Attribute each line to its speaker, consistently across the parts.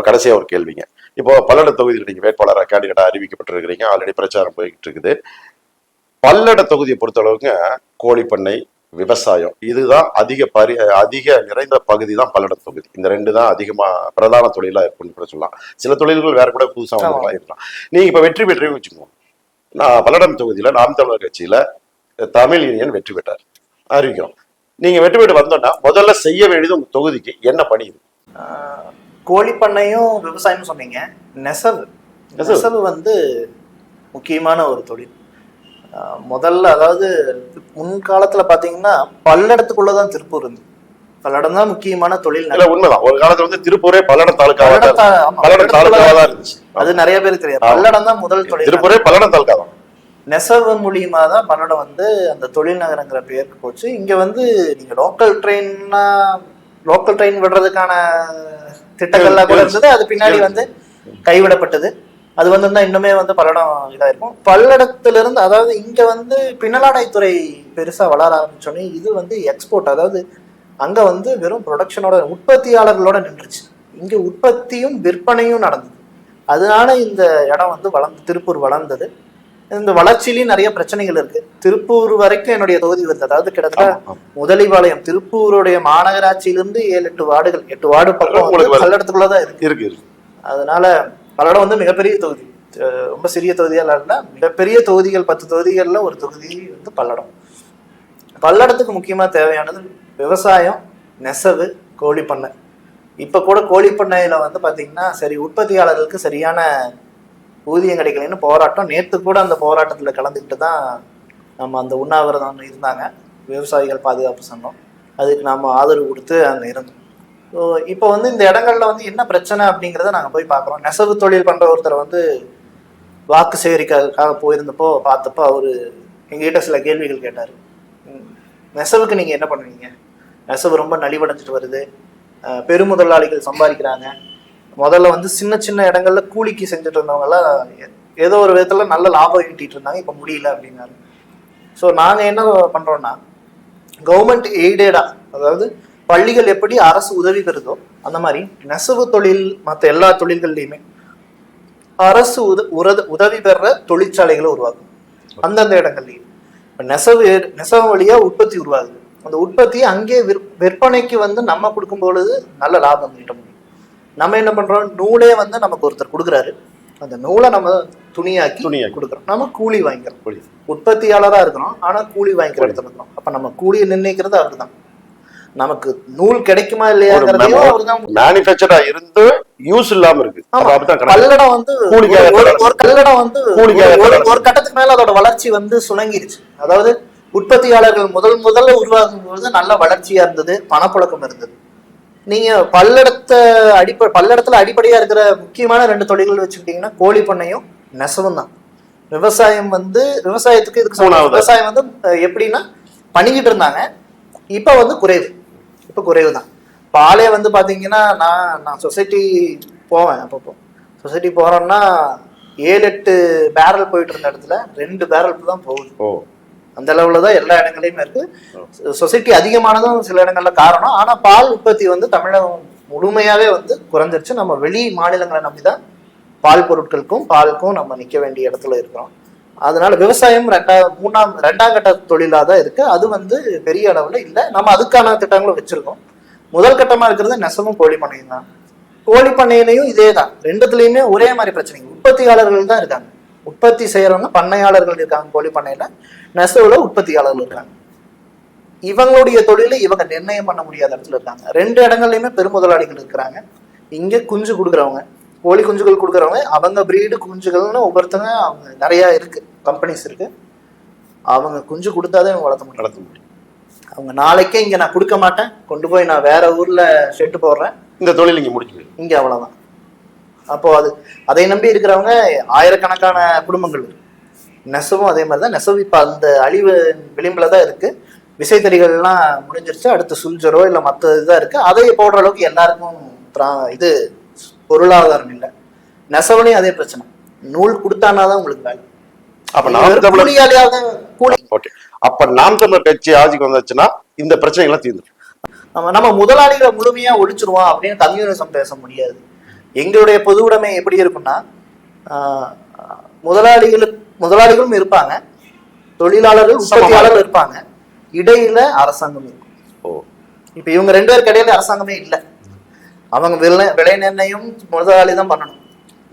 Speaker 1: கடைசியா ஒரு கேள்விங்க. இப்போ பல்லட தொகுதியில் நீங்க வேட்பாளராக கேண்டிடேட்டா அறிவிக்கப்பட்டிருக்கிறீங்க, ஆல்ரெடி பிரச்சாரம் போய்கிட்டு இருக்குது. பல்லட தொகுதியை பொறுத்தளவுக்கு கோழிப்பண்ணை, விவசாயம் இதுதான் அதிக நிறைந்த பகுதி தான் பல்லட தொகுதி. இந்த ரெண்டு தான் அதிகமா பிரதான தொழிலா இருக்குன்னு கூட சொல்லலாம். சில தொழில்கள் வேற கூட புதுசா இருக்கலாம். நீங்க இப்ப வெற்றி பெற்றே வச்சுக்கோங்க. நான் பல்லடம் தொகுதியில நாம் தமிழர் கட்சியில தமிழ் யூனியன் வெற்றி பெற்றார் அறிவிக்கிறோம். நீங்க வெற்றி பெற்று வந்தோம்னா முதல்ல செய்ய வேண்டியது உங்க தொகுதிக்கு என்ன பணி?
Speaker 2: கோழிப்பண்ணையும் விவசாயம் சொன்னீங்க. நெசவு வந்து முக்கியமான ஒரு தொழில். முதல்ல அதாவது முன்காலத்துல பாத்தீங்கன்னா பல்லடத்துக்குள்ளதான் திருப்பூர் இருந்தது. பல்லடம் தான் முக்கியமான தொழில்.
Speaker 1: உண்மைதான். ஒரு காலத்துல வந்து திருப்பூரே பல்லடம் தாலுகாவா இருந்துச்சு.
Speaker 2: அது நிறைய பேருக்கு தெரியாது. பல்லடம் தான் முதல் தொழில்.
Speaker 1: திருப்பூரே பல்லடம் தாலுகா தான்.
Speaker 2: நெசவு மூலியமா தான் பல்லடம் வந்து அந்த தொழில் நகரங்கிற பேருக்கு போச்சு. இங்க வந்து நீங்க லோக்கல் ட்ரெயின் விடுறதுக்கான திட்டங்கள்லாம் கூட இருந்தது. அது பின்னாடி வந்து கைவிடப்பட்டது. அது வந்து இன்னுமே வந்து பல்லடம் இதா இருக்கும். பல்லடத்துல இருந்து அதாவது இங்க வந்து பின்னலாடைத்துறை பெருசா வளர ஆரம்பிச்சோன்னே இது வந்து எக்ஸ்போர்ட், அதாவது அங்க வந்து வெறும் ப்ரொடக்ஷனோட உற்பத்தியாளர்களோட நின்றுச்சு. இங்க உற்பத்தியும் விற்பனையும் நடந்தது. அதனால இந்த இடம் வந்து திருப்பூர் வளர்ந்தது. இந்த வளர்ச்சியிலையும் நிறைய பிரச்சனைகள் இருக்கு. திருப்பூர் வரைக்கும் என்னுடைய தொகுதி வருது. அதாவது கிட்டத்தட்ட முதலிபாளையம் திருப்பூருடைய மாநகராட்சியிலிருந்து 7-8 வார்டு பக்கம் பல்லடத்துக்குள்ளதான் இருக்கு. அதனால பல்லடம் வந்து மிகப்பெரிய தொகுதி, ரொம்ப சிறிய தொகுதியால் இல்ல, மிகப்பெரிய தொகுதிகள் 10 தொகுதிகள்ல ஒரு தொகுதி வந்து பல்லடம். பல்லடத்துக்கு முக்கியமா தேவையானது விவசாயம், நெசவு, கோழிப்பண்ணை. இப்ப கூட கோழிப்பண்ணையில வந்து பாத்தீங்கன்னா சரி உற்பத்தியாளர்களுக்கு சரியான ஊதியம் கிடைக்கலன்னு போராட்டம். நேற்று கூட அந்த போராட்டத்துல கலந்துக்கிட்டு தான் நம்ம அந்த உண்ணாவிரதம் இருந்தாங்க விவசாயிகள் பாதுகாப்பு சங்கம். அதுக்கு நாம ஆதரவு கொடுத்து அங்க இருந்தோம். ஸோ இப்போ வந்து இந்த இடங்கள்ல வந்து என்ன பிரச்சனை அப்படிங்கிறத நாங்கள் போய் பார்க்குறோம். நெசவு தொழில் பண்ற ஒருத்தர் வந்து வாக்கு சேகரிக்காக போயிருந்தப்போ பார்த்தப்போ அவரு எங்ககிட்ட சில கேள்விகள் கேட்டார். நெசவுக்கு நீங்க என்ன பண்ணுவீங்க? நெசவு ரொம்ப நலிவடைஞ்சிட்டு வருது, பெருமுதலாளிகள் சம்பாதிக்கிறாங்க. முதல்ல வந்து சின்ன சின்ன இடங்கள்ல கூலிக்கு செஞ்சுட்டு இருந்தவங்க எல்லாம் ஏதோ ஒரு விதத்துல நல்ல லாபம் ஈட்டிட்டு இருந்தாங்க, இப்ப முடியல அப்படின்னாரு. ஸோ நாங்க என்ன பண்றோம்னா கவர்மெண்ட் எய்டடா, அதாவது பள்ளிகள் எப்படி அரசு உதவி பெறுதோ அந்த மாதிரி நெசவு தொழில் மற்ற எல்லா தொழில்கள்லையுமே அரசு உதவி பெற தொழிற்சாலைகளை உருவாக்கும். அந்தந்த இடங்கள்லையும் நெசவு வழியா உற்பத்தி உருவாகுது. அந்த உற்பத்தியை அங்கே விற்பனைக்கு வந்து நம்ம கொடுக்கும் பொழுது நல்ல லாபம் ஈட்ட முடியும். நம்ம என்ன பண்றோம், நூலே வந்து நமக்கு ஒருத்தர் கொடுக்குறாரு, அந்த நூலை நம்ம துணியாக்கி கொடுக்குறோம், நம்ம கூலி வாங்கிக்கிறோம். உற்பத்தியாளரா இருக்கிறோம், ஆனா கூலி வாங்கிக்கிற இடத்துல இருக்கிறோம். அப்ப நம்ம கூலியை நிர்ணயிக்கிறது அவருதான். நமக்கு நூல் கிடைக்குமா இல்லையாங்கிறதையும் அவர்தான்.
Speaker 1: மேனுஃபேக்சரா இருந்து யூஸ் இல்லாம இருக்கு.
Speaker 2: பல்லடம் வந்து ஒரு கட்டத்துக்கு மேல அதோட வளர்ச்சி வந்து சுணங்கிருச்சு. அதாவது உற்பத்தியாளர்கள் முதல்ல உருவாகும் பொழுது நல்ல வளர்ச்சியா இருந்தது, பணப்புழக்கம் இருந்தது. நீங்க பல்லடத்துல அடிப்படையா இருக்கிற முக்கியமான 2 தொழில்கள் வச்சுக்கிட்டீங்கன்னா கோழிப்பண்ணையும் நெசவும் தான். விவசாயத்துக்கு விவசாயம் வந்து எப்படின்னா பண்ணிக்கிட்டு இருந்தாங்க, இப்ப வந்து குறைவு தான். பாலே வந்து பாத்தீங்கன்னா நான் சொசைட்டி போவேன். அப்பப்போ சொசைட்டி போறோம்னா 7-8 பேரல் போயிட்டு இருந்த இடத்துல 2 பேரல் தான் போகுது. அந்த அளவுல தான் எல்லா இடங்களையுமே இருக்கு. சொசைட்டி அதிகமானதும் சில இடங்கள்ல காரணம். ஆனா பால் உற்பத்தி வந்து தமிழகம் முழுமையாவே வந்து குறைஞ்சிருச்சு. நம்ம வெளி மாநிலங்களை நம்பிதான் பால் பொருட்களுக்கும் பாலுக்கும் நம்ம நிக்க வேண்டிய இடத்துல இருக்கிறோம். அதனால விவசாயம் 2ஆம் கட்ட தொழிலா தான் இருக்கு. அது வந்து பெரிய அளவுல இல்லை. நம்ம அதுக்கான திட்டங்களும் வச்சிருக்கோம். முதல் கட்டமா இருக்கிறது நெசவும் கோழிப்பண்ணையும் தான். கோழிப்பண்ணையிலையும் இதே தான். 2துலயுமே ஒரே மாதிரி பிரச்சனை. உற்பத்தியாளர்கள் தான் இருக்காங்க, உற்பத்தி செய்யறவங்க பண்ணையாளர்கள் இருக்காங்க கோழிப்பண்ணையில, நெசவுல உற்பத்தியாளர்கள் இருக்காங்க. இவங்களுடைய தொழிலை இவங்க நிர்ணயம் பண்ண முடியாத இடத்துல இருக்காங்க. 2 இடங்கள்லயுமே பெருமுதலாளிகள் இருக்கிறாங்க. இங்க குஞ்சு கொடுக்குறவங்க, கோழி குஞ்சுகள் கொடுக்குறவங்க, அவங்க பிரீடு குஞ்சுகள்னு ஒவ்வொருத்தங்க அவங்க நிறைய இருக்கு, கம்பெனிஸ் இருக்கு. அவங்க குஞ்சு கொடுத்தாதான் இவங்க வளர்த்த முடியும். அவங்க நாளைக்கே இங்க நான் கொடுக்க மாட்டேன், கொண்டு போய் நான் வேற ஊர்ல ஷெட்டு போடுறேன், இந்த தொழில் இங்க முடிச்சு இங்க அவ்வளவுதான். அப்போ அதை நம்பி இருக்கிறவங்க ஆயிரக்கணக்கான குடும்பங்கள் இருக்கு. நெசவும் அதே மாதிரிதான். நெசவு இப்ப அந்த அழிவு விளிம்புலதான் இருக்கு. விசைத்தறிகள்லாம் முடிஞ்சிருச்சு, அடுத்து சுல்ஜரோ இல்ல மற்ற இதுதான் இருக்கு. அதை போடுற அளவுக்கு எல்லாருக்கும் இது பொருளாதாரம் இல்லை. நெசவுலையும் அதே பிரச்சனை. நூல் கொடுத்தானாதான் உங்களுக்கு வேலை.
Speaker 1: அப்ப நாம் தமிழர் கட்சி ஆட்சிக்கு வந்துச்சுன்னா இந்த பிரச்சனைகள்லாம் தீர்ந்து
Speaker 2: நம்ம முதலாளிகளை முழுமையா ஒழிச்சிருவோம் அப்படின்னு கம்யூனிசம் பேச முடியாது. எங்களுடைய பொது உடைமை எப்படி இருக்கும்னா ஆஹ் முதலாளிகளும் இருப்பாங்க, தொழிலாளர்கள் உற்பத்தியாளர்கள் இருப்பாங்க, இடையில அரசாங்கம் இருக்கும். இப்ப இவங்க 2 பேருக்கு இடையில அரசாங்கமே இல்லை. அவங்க விலை நிர்ணயம் முதலாளி தான் பண்ணணும்.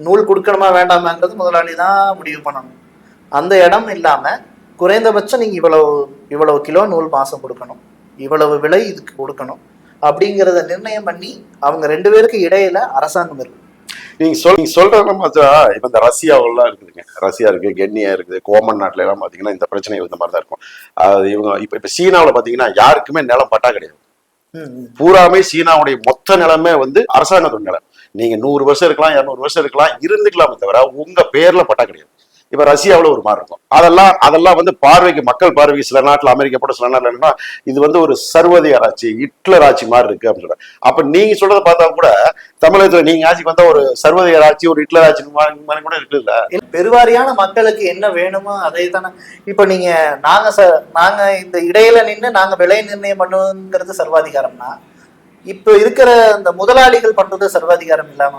Speaker 2: நூல் கொடுக்கணுமா வேண்டாமாங்கிறது முதலாளி தான் முடிவு பண்ணணும். அந்த இடம் இல்லாம குறைந்தபட்சம் நீங்க இவ்வளவு கிலோ நூல் மாசம் கொடுக்கணும், இவ்வளவு விலை இதுக்கு கொடுக்கணும் அப்படிங்கிறத நிர்ணயம் பண்ணி அவங்க 2 பேருக்கு இடையில அரசாங்கம் இருக்கு.
Speaker 1: நீங்க சொல்ற மாதிரி இப்ப இந்த ரஷ்யாவெல்லாம் இருக்குதுங்க, ரஷ்யா இருக்கு, கென்னியா இருக்குது, கோமன் நாட்டுல எல்லாம் பாத்தீங்கன்னா இந்த பிரச்சனை இந்த மாதிரி தான் இருக்கும். அது இவங்க இப்ப சீனாவில் பாத்தீங்கன்னா யாருக்குமே நிலம் பட்டா கிடையாது. பூராமே சீனாவுடைய மொத்த நிலமே அரசாங்கத்தோட நிலம். நீங்க 100 வருஷம் இருக்கலாம், 200 வருஷம் இருக்கலாம், இருந்துக்கலாமே தவிர உங்க பேர்ல பட்டா கிடையாது. இப்ப ரஷ்யாவில் ஒரு மாதிரி இருக்கும். அதெல்லாம் பார்வைக்கு, மக்கள் பார்வைக்கு சில நாட்டுல, அமெரிக்கா போட்ட சில நாட்டுல என்னன்னா இது ஒரு சர்வதிகார ஆட்சி, ஹிட்லர் ஆட்சி மாதிரி இருக்கு அப்படின்னு சொல்ற. அப்ப நீங்க சொல்றதை பார்த்தா கூட தமிழகத்துல நீங்க ஆட்சிக்கு வந்தா ஒரு சர்வதிகார ஆட்சி, ஒரு ஹிட்லர் ஆட்சி மாதிரி கூட இருக்கு இல்ல.
Speaker 2: பெருவாரியான மக்களுக்கு என்ன வேணுமோ அதை தானே. இப்ப நீங்க நாங்க இந்த இடையில நின்று நாங்க விலை நிர்ணயம் பண்ணுங்கிறது சர்வாதிகாரம்னா, இப்ப இருக்கிற இந்த முதலாளிகள் பண்றது சர்வாதிகாரம் இல்லாம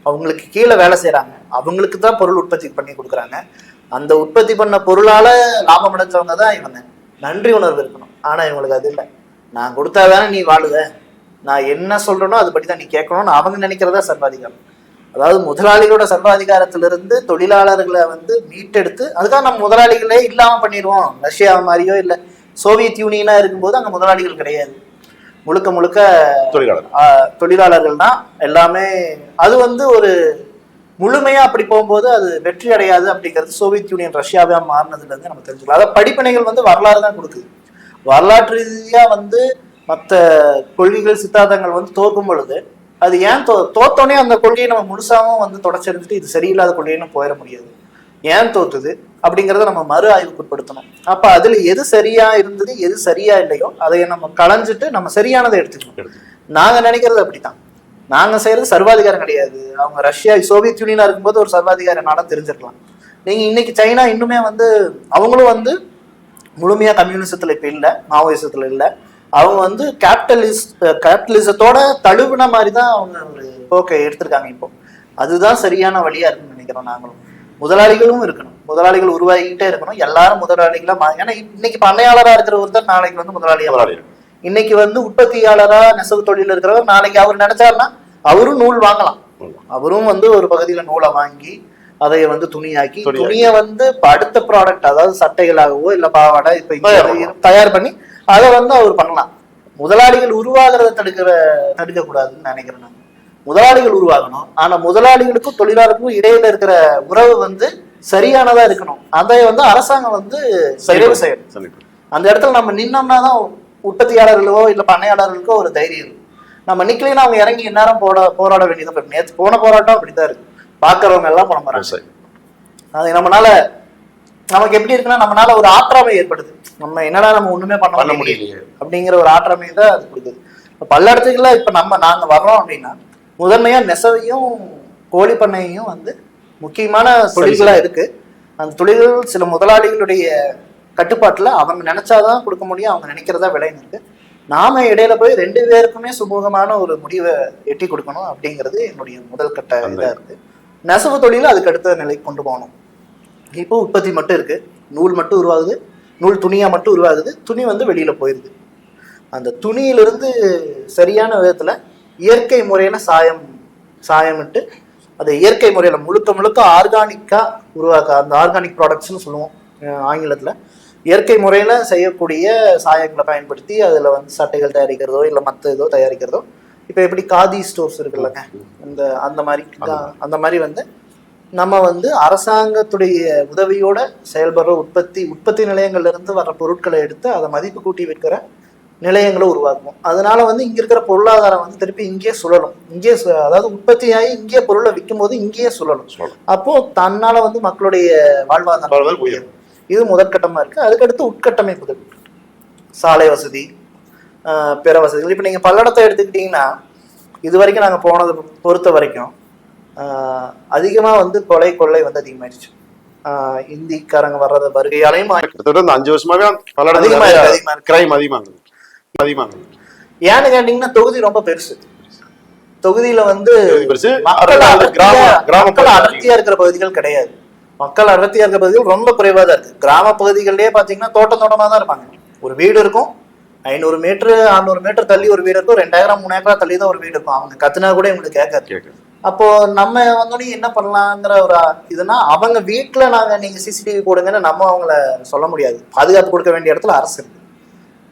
Speaker 2: அவங்களுக்கு கீழே வேலை செய்யறாங்க, அவங்களுக்கு தான் பொருள் உற்பத்தி பண்ணி கொடுக்குறாங்க. அந்த உற்பத்தி பண்ண பொருளால லாபம் அடைஞ்சவங்க தான் இவங்க. நன்றி உணர்வு இருக்கணும். ஆனா இவங்களுக்கு அது இல்லை. நான் கொடுத்தாதானே நீ வாழுவ, நான் என்ன சொல்றேனோ அதுபடி தான் நீ கேட்கணும்னு அவங்க நினைக்கிறதா சர்வாதிகாரம். அதாவது முதலாளிகளோட சர்வாதிகாரத்திலிருந்து தொழிலாளர்களை மீட்டெடுத்து, அதுக்காக நம்ம முதலாளிகளே இல்லாம பண்ணிடுவோம். ரஷ்யா மாதிரியோ இல்லை சோவியத் யூனியனா இருக்கும்போது அங்க முதலாளிகள் கிடையாது, முழுக்க தொழிலாளர்கள் தான் எல்லாமே. அது ஒரு முழுமையா அப்படி போகும்போது அது வெற்றி அடையாது அப்படிங்கிறது சோவியத் யூனியன் ரஷ்யாவா மாறினதுல இருந்து நம்ம தெரிஞ்சுக்கலாம். அதாவது படிப்பினைகள் வரலாறு தான் கொடுக்குது. வரலாற்று ரீதியா மற்ற கொள்கைகள் சித்தாந்தங்கள் தோற்கும் பொழுது அது ஏன் தோத்தோடனே அந்த கொள்கையை நம்ம முழுசாவும் தொடச்சிருந்துட்டு இது சரியில்லாத கொள்கைன்னு போயிட முடியாது. ஏன் தோத்துது அப்படிங்கிறத நம்ம மறு ஆய்வுக்கு உட்படுத்தணும். அப்ப அதுல எது சரியா இருந்தது, எது சரியா இல்லையோ அதை நம்ம களைஞ்சிட்டு நம்ம சரியானதை எடுத்துக்கணும். நாங்க நினைக்கிறது அப்படித்தான். நாங்க செய்யறது சர்வாதிகாரம் கிடையாது. அவங்க ரஷ்யா சோவியத் யூனியனா இருக்கும்போது ஒரு சர்வாதிகார நாடா தெரிஞ்சிருக்கலாம். நீங்க இன்னைக்கு சைனா இன்னுமே அவங்களும் முழுமையா கம்யூனிசத்துல இப்ப இல்ல, மாவோயிசத்துல இல்ல. அவங்க கேபிட்டலிசத்தோட தழுவுன மாதிரிதான் அவங்க ஒரு போக்கை எடுத்திருக்காங்க. இப்போ அதுதான் சரியான வழியா இருக்குன்னு நினைக்கிறோம். நாங்களும் முதலாளிகளும் இருக்கணும், முதலாளிகள் உருவாகிக்கிட்டே இருக்கணும். எல்லாரும் முதலாளிகளா ஏன்னா இன்னைக்கு பண்ணையாளரா இருக்கிற ஒருத்தர் நாளைக்கு முதலாளியா, இன்னைக்கு உற்பத்தியாளரா நெசவு தொழில் இருக்கிறவர் நாளைக்கு அவர் நினைச்சாருன்னா அவரும் நூல் வாங்கலாம். அவரும் ஒரு பகுதியில நூலை வாங்கி அதை துணியாக்கி துணியை அடுத்த ப்ராடக்ட், அதாவது சட்டைகளாகவோ இல்ல பாவாடை இப்ப தயார் பண்ணி அதை அவர் பண்ணலாம். முதலாளிகள் உருவாகிறத தடுக்க கூடாதுன்னு நினைக்கிறேன். முதலாளிகள் உருவாகணும், ஆனா முதலாளிகளுக்கும் தொழிலாளருக்கும் இடையில இருக்கிற உறவு சரியானதா இருக்கணும். அதை அரசாங்கம் நிறைவு செய்யணும். அந்த இடத்துல நம்ம நின்னோம்னா தான் உற்பத்தியாளர்களோ இல்ல பண்ணையாளர்களுக்கோ ஒரு தைரியம் இருக்கும். நம்ம நிக்கலைன்னா அவங்க இறங்கி இந்நேரம் போராட வேண்டியதான். நேற்று போன போராட்டம் அப்படித்தான் இருக்கு. பாக்குறவங்க எல்லாம் பணம் வராங்க. அது நமக்கு எப்படி இருக்குன்னா நம்மளால ஒரு ஆற்றாமை ஏற்படுது. நம்ம என்னடா நம்ம ஒண்ணுமே பண்ண முடியலையே அப்படிங்கிற ஒரு ஆற்றாமை தான் அது கொடுக்குது. பல்லடத்துக்குள்ள இப்ப நாங்க வர்றோம் அப்படின்னா முதன்மையா நெசவையும் கோழி பண்ணையும் முக்கியமான தொழில்களா இருக்கு. அந்த தொழில்கள் சில முதலாளிகளுடைய கட்டுப்பாட்டுல அவங்க நினைச்சாதான் கொடுக்க முடியும், அவங்க நினைக்கிறதா விலைன்னு இருக்கு. நாம இடையில போய் 2 பேருக்குமே சுமூகமான ஒரு முடிவை எட்டி கொடுக்கணும் அப்படிங்கிறது என்னுடைய முதல் கட்ட இதா இருக்கு. நெசவு தொழில அதுக்கு அடுத்த நிலைக்கு கொண்டு போகணும். இப்போ உற்பத்தி மட்டும் இருக்கு, நூல் மட்டும் உருவாகுது, நூல் துணியா மட்டும் உருவாகுது, துணி வெளியில போயிருது. அந்த துணியிலிருந்து சரியான விதத்துல இயற்கை முறையில சாயமிட்டு அதை இயற்கை முறையில முழுக்க ஆர்கானிக்கா உருவாக்க, அந்த ஆர்கானிக் ப்ராடக்ட்ஸ்னு சொல்லுவோம் ஆங்கிலத்துல. இயற்கை முறையில செய்யக்கூடிய சாயங்களை பயன்படுத்தி அதுல சட்டைகள் தயாரிக்கிறதோ இல்ல மற்ற ஏதோ தயாரிக்கிறதோ. இப்ப எப்படி காதி ஸ்டோர்ஸ் இருக்குல்லங்க, அந்த மாதிரி நம்ம அரசாங்கத்துடைய உதவியோட செயல்படுற உற்பத்தி நிலையங்கள்ல இருந்து வர்ற பொருட்களை எடுத்து அதை மதிப்பு கூட்டி வைக்கிற நிலையங்களை உருவாக்கும். அதனால இங்க இருக்கிற பொருளாதாரம் திருப்பி இங்கேயே சுழலும். அதாவது உற்பத்தியாகி இங்கே பொருளை விற்கும் போது இங்கேயே சுழலும். அப்போ தன்னால மக்களுடைய வாழ்வாதாரம் உயரும். இது முதற்கட்டமா இருக்கு. அதுக்கடுத்து உட்கட்டமைப்புகள், சாலை வசதி, பிற வசதிகள். இப்ப நீங்க பல்லடத்தை எடுத்துக்கிட்டீங்கன்னா இது வரைக்கும் நாங்க போனதை பொறுத்த வரைக்கும் அதிகமா கொள்ளை அதிகமாயிடுச்சு. இந்திக்காரங்க வர்றது வருகையாலையும்
Speaker 1: 5 வருஷமாவே
Speaker 2: ஏன்னு கேட்டீங்கன்னா தொகுதி ரொம்ப பெருசு. தொகுதியில வந்து
Speaker 1: பெருசு.
Speaker 2: மக்கள்
Speaker 1: கிராம
Speaker 2: அடர்த்தியா இருக்கிற பகுதிகள் கிடையாது. மக்கள் அடர்த்தியா இருக்கிற பகுதிகள் ரொம்ப குறைவா தான் இருக்கு. கிராம பகுதிகளிலேயே பாத்தீங்கன்னா தோட்டமா தான் இருப்பாங்க. ஒரு வீடு இருக்கும், 500 மீட்டர் 600 மீட்டர் தள்ளி ஒரு வீடு இருக்கும், 2 ஏக்கரா 3 ஏக்கரா தள்ளி தான் ஒரு வீடு இருக்கும். அவங்க கத்துனா கூட இவங்களுக்கு கேட்காது. அப்போ நம்ம வந்தோடனே என்ன பண்ணலாங்கிற ஒரு இதுனா, அவங்க வீட்டுல நீங்க சிசிடிவி போடுங்கன்னு நம்ம அவங்கள சொல்ல முடியாது. பாதுகாப்பு கொடுக்க வேண்டிய இடத்துல அரசு இருக்கு.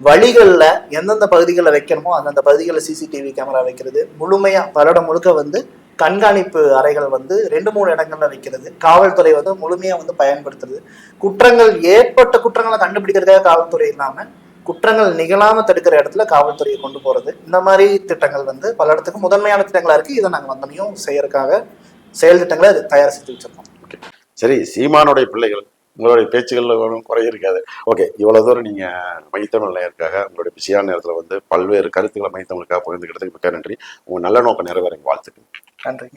Speaker 2: வழிகள்ல எந்தெந்த பகுதிகளில் வைக்கணுமோ அந்தந்த பகுதிகளில் சிசிடிவி கேமரா வைக்கிறது, முழுமையா பல்லடம் முழுக்க வந்து கண்காணிப்பு அறைகள் வந்து 2-3 இடங்கள்ல வைக்கிறது, காவல்துறை வந்து முழுமையா வந்து பயன்படுத்துறது, ஏற்பட்ட குற்றங்களை கண்டுபிடிக்கிறதுக்காக காவல்துறை இல்லாம குற்றங்கள் நிகழாம தடுக்கிற இடத்துல காவல்துறையை கொண்டு போறது, இந்த மாதிரி திட்டங்கள் வந்து பல்லடத்துக்கு முதன்மையான திட்டங்களா இருக்கு. இதை நாங்க வந்தனையும் செய்யறதுக்காக செயல் திட்டங்களை தயார் செஞ்சு வச்சிருக்கோம்.
Speaker 1: சரி, சீமானுடைய பிள்ளைகள், உங்களுடைய பேச்சுகள்ல ஒன்றும் குறை இருக்காது. ஓகே, இவ்வளவு தூரம் நீங்க மைத்தமிழ் நேயருக்காக உங்களுடைய பிஸியான நேரத்துல வந்து பல்வேறு கருத்துக்களை மைத்தமிழுக்காக பகிர்ந்துக்கிறதுக்கு மிக்க நன்றி. உங்க நல்ல நோக்கம் நிறைவேற வாழ்த்துக்கள்.
Speaker 2: நன்றி.